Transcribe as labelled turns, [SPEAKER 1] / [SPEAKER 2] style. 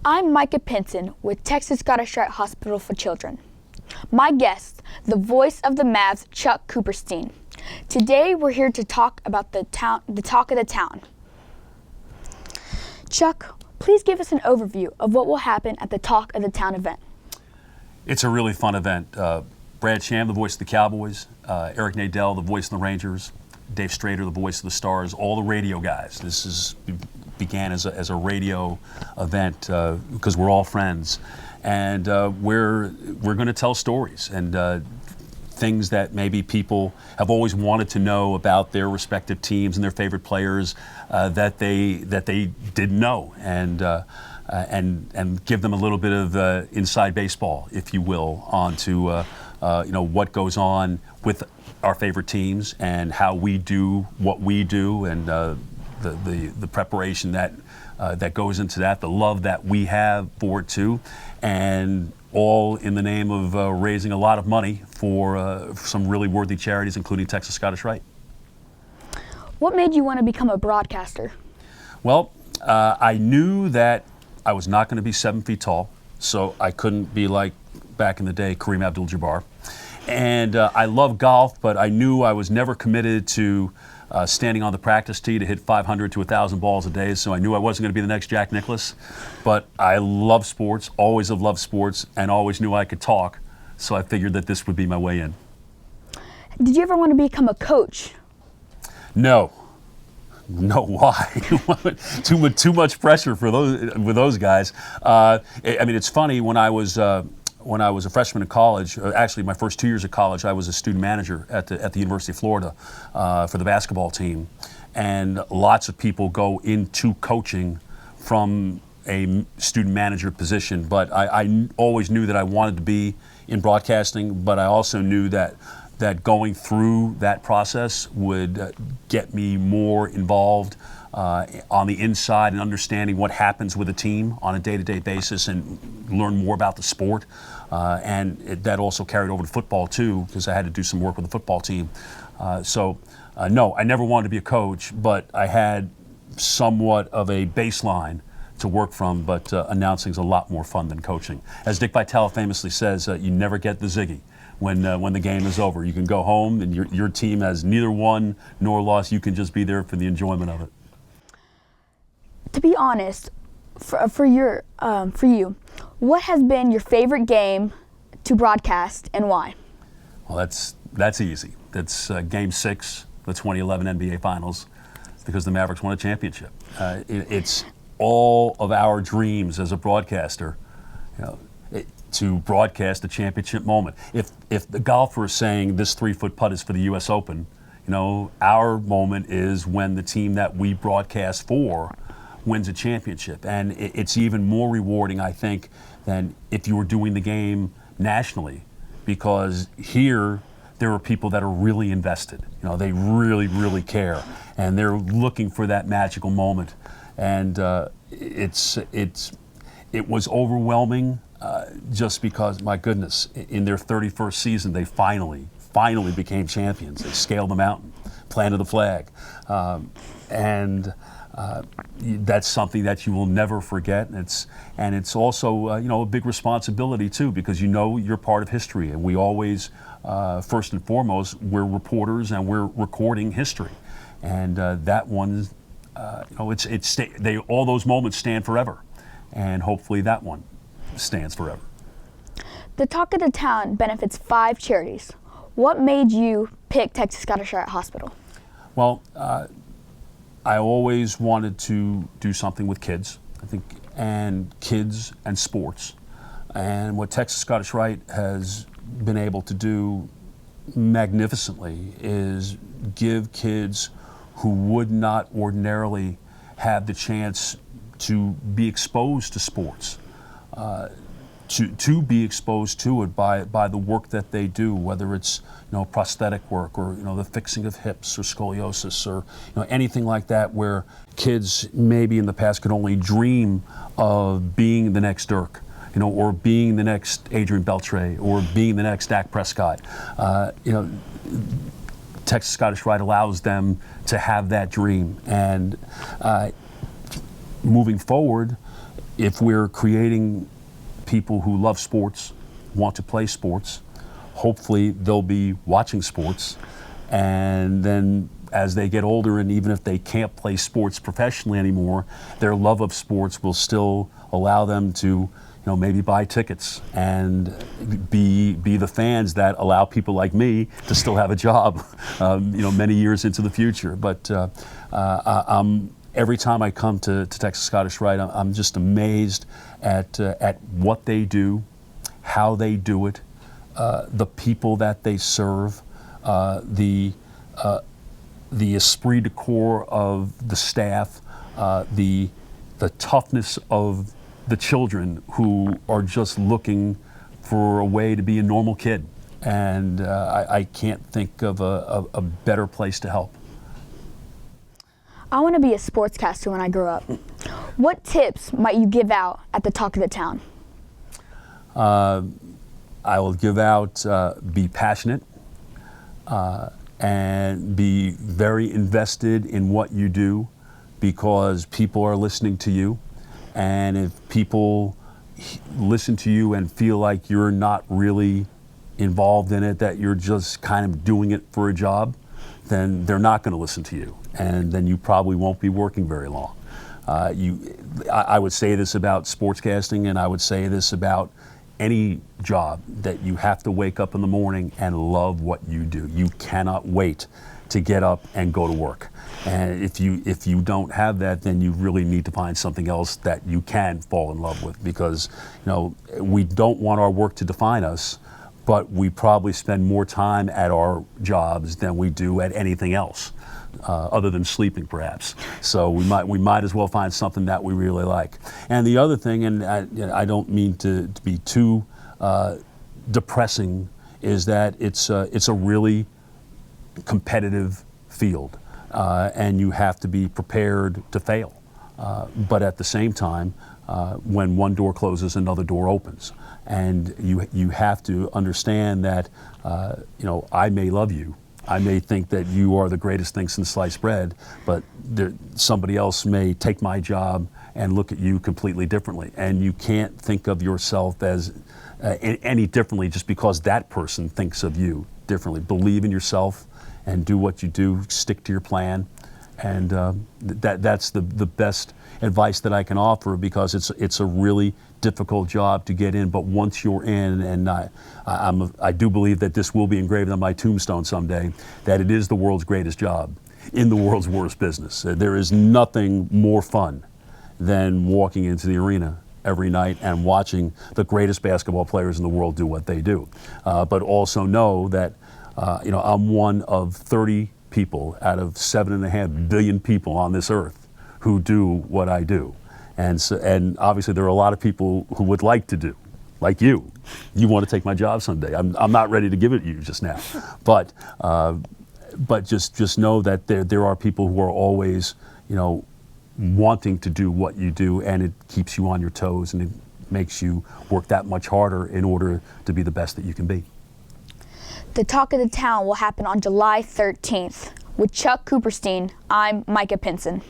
[SPEAKER 1] I'm Micah Pinson with Texas Scottish Rite Hospital for Children. My guest, the voice of the Mavs, Chuck Cooperstein. Today we're here to talk about the talk of the town. Chuck, please give us an overview of what will happen at the Talk of the Town event.
[SPEAKER 2] It's a really fun event. Brad Sham, the voice of the Cowboys, Eric Nadel, the voice of the Rangers, Dave Strader, the voice of the Stars, all the radio guys. This began as a radio event because we're all friends, and we're going to tell stories and things that maybe people have always wanted to know about their respective teams and their favorite players that they didn't know, and give them a little bit of inside baseball, if you will, onto what goes on with our favorite teams and how we do what we do, and the preparation that goes into that, the love that we have for it too, and all in the name of raising a lot of money for some really worthy charities, including Texas Scottish Rite.
[SPEAKER 1] What made you want to become a broadcaster?
[SPEAKER 2] Well, I knew that I was not going to be 7 feet tall, so I couldn't be like back in the day Kareem Abdul-Jabbar. And I love golf, but I knew I was never committed to standing on the practice tee to hit 500 to 1,000 balls a day, so I knew I wasn't going to be the next Jack Nicklaus. But I love sports, always have loved sports, and always knew I could talk, so I figured that this would be my way in.
[SPEAKER 1] Did you ever want to become a coach?
[SPEAKER 2] No, why? too much pressure for those guys. I mean, it's funny, when I was a freshman in college, actually my first 2 years of college, I was a student manager at the University of Florida for the basketball team. And lots of people go into coaching from a student manager position. But I always knew that I wanted to be in broadcasting, but I also knew that going through that process would get me more involved on the inside and understanding what happens with a team on a day-to-day basis and learn more about the sport. And that also carried over to football too, because I had to do some work with the football team. No, I never wanted to be a coach, but I had somewhat of a baseline to work from, but announcing's a lot more fun than coaching. As Dick Vitale famously says, you never get the ziggy when the game is over. You can go home and your team has neither won nor lost. You can just be there for the enjoyment of it.
[SPEAKER 1] To be honest, for you, what has been your favorite game to broadcast and why?
[SPEAKER 2] Well, that's easy. That's Game 6, the 2011 NBA Finals, because the Mavericks won a championship. It's all of our dreams as a broadcaster, to broadcast a championship moment. If the golfer is saying this 3-foot putt is for the U.S. Open, our moment is when the team that we broadcast for wins a championship. And it's even more rewarding, I think, than if you were doing the game nationally, because here there are people that are really invested. They really, really care, and they're looking for that magical moment. And it was overwhelming, just because, my goodness, in their 31st season, they finally became champions. They scaled the mountain, planted the flag, and that's something that you will never forget. And it's also a big responsibility too, because you're part of history, and we always, first and foremost, we're reporters and we're recording history, and that one, all those moments stand forever, and hopefully that one stands forever.
[SPEAKER 1] The Talk of the Town benefits 5 charities. What made you pick Texas Scottish Rite Hospital?
[SPEAKER 2] Well, I always wanted to do something with kids, I think, and kids and sports. And what Texas Scottish Rite has been able to do magnificently is give kids who would not ordinarily have the chance to be exposed to sports, to be exposed to it by the work that they do, whether it's prosthetic work or the fixing of hips or scoliosis or anything like that, where kids maybe in the past could only dream of being the next Dirk, or being the next Adrian Beltre, or being the next Dak Prescott. Texas Scottish Rite allows them to have that dream, and moving forward, if we're creating people who love sports, want to play sports, hopefully they'll be watching sports, and then as they get older, and even if they can't play sports professionally anymore, their love of sports will still allow them to, maybe buy tickets and be the fans that allow people like me to still have a job, many years into the future. But every time I come to Texas Scottish Rite, I'm just amazed at what they do, how they do it, the people that they serve, the esprit de corps of the staff, the toughness of the children who are just looking for a way to be a normal kid. And I can't think of a better place to help.
[SPEAKER 1] I want to be a sportscaster when I grow up. What tips might you give out at the Talk of the Town?
[SPEAKER 2] I will give out, be passionate, and be very invested in what you do, because people are listening to you. And if people listen to you and feel like you're not really involved in it, that you're just kind of doing it for a job, then they're not going to listen to you. And then you probably won't be working very long. I would say this about sportscasting, and I would say this about any job, that you have to wake up in the morning and love what you do. You cannot wait to get up and go to work. And if you don't have that, then you really need to find something else that you can fall in love with, because we don't want our work to define us, but we probably spend more time at our jobs than we do at anything else, other than sleeping perhaps. So we might as well find something that we really like. And the other thing, and I don't mean to be too depressing, is that it's a really competitive field, and you have to be prepared to fail. But at the same time, when one door closes, another door opens. And you have to understand that, I may love you. I may think that you are the greatest thing since sliced bread, but somebody else may take my job and look at you completely differently. And you can't think of yourself as any differently just because that person thinks of you differently. Believe in yourself and do what you do, stick to your plan. And that's the best advice that I can offer, because it's a really difficult job to get in. But once you're in, and I do believe that this will be engraved on my tombstone someday, that it is the world's greatest job in the world's worst business. There is nothing more fun than walking into the arena every night and watching the greatest basketball players in the world do what they do. But also know that I'm one of 30 people out of 7.5 billion people on this earth who do what I do. And obviously there are a lot of people who would like to do, like you. You want to take my job someday. I'm not ready to give it to you just now. But just know that there are people who are always, wanting to do what you do, and it keeps you on your toes, and it makes you work that much harder in order to be the best that you can be.
[SPEAKER 1] The Talk of the Town will happen on July 13th. With Chuck Cooperstein, I'm Micah Pinson.